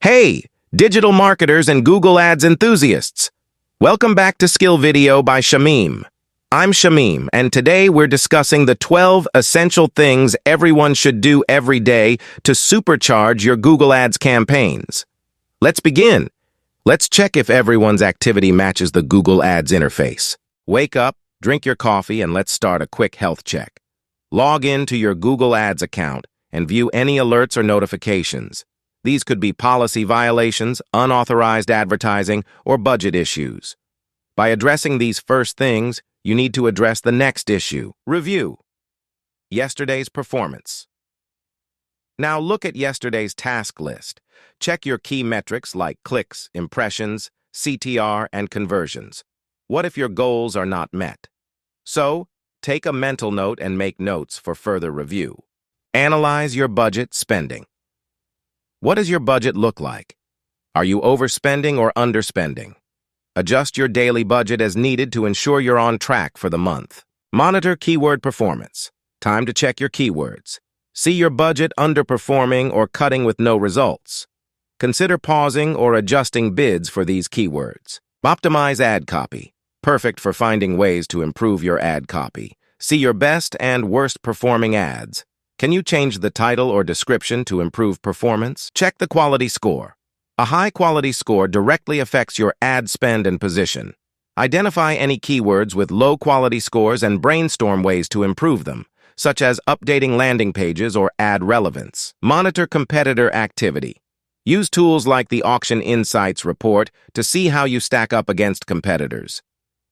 Hey, digital marketers and Google Ads enthusiasts! Welcome back to Skill Video by Shamim. I'm Shamim, and today we're discussing the 12 essential things everyone should do every day to supercharge your Google Ads campaigns. Let's begin. Let's check if everyone's activity matches the Google Ads interface. Wake up, drink your coffee, and let's start a quick health check. Log in to your Google Ads account and view any alerts or notifications. These could be policy violations, unauthorized advertising, or budget issues. By addressing these first things, you need to address the next issue. Review yesterday's performance. Now look at yesterday's task list. Check your key metrics like clicks, impressions, CTR, and conversions. What if your goals are not met? So, take a mental note and make notes for further review. Analyze your budget spending. What does your budget look like? Are you overspending or underspending? Adjust your daily budget as needed to ensure you're on track for the month. Monitor keyword performance. Time to check your keywords. See your budget underperforming or cutting with no results. Consider pausing or adjusting bids for these keywords. Optimize ad copy. Perfect for finding ways to improve your ad copy. See your best and worst performing ads. Can you change the title or description to improve performance? Check the quality score. A high-quality score directly affects your ad spend and position. Identify any keywords with low-quality scores and brainstorm ways to improve them, such as updating landing pages or ad relevance. Monitor competitor activity. Use tools like the Auction Insights report to see how you stack up against competitors.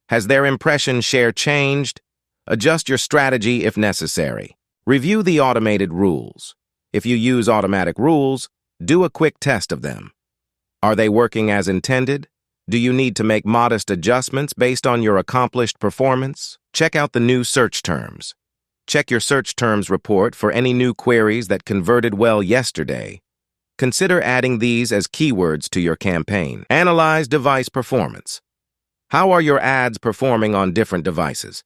Has their impression share changed? Adjust your strategy if necessary. Review the automated rules. If you use automatic rules, do a quick test of them. Are they working as intended? Do you need to make modest adjustments based on your accomplished performance? Check out the new search terms. Check your search terms report for any new queries that converted well yesterday. Consider adding these as keywords to your campaign. Analyze device performance. How are your ads performing on different devices?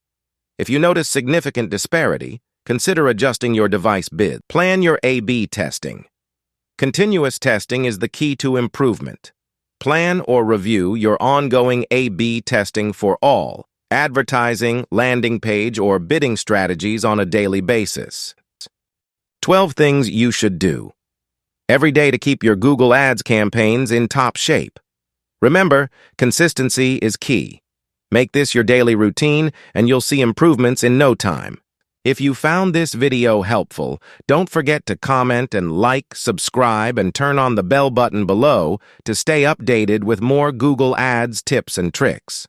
If you notice significant disparity, consider adjusting your device bid. Plan your A/B testing. Continuous testing is the key to improvement. Plan or review your ongoing A/B testing for all advertising, landing page, or bidding strategies on a daily basis. 12 things you should do every day to keep your Google Ads campaigns in top shape. Remember, consistency is key. Make this your daily routine, and you'll see improvements in no time. If you found this video helpful, don't forget to comment and like, subscribe, and turn on the bell button below to stay updated with more Google Ads tips and tricks.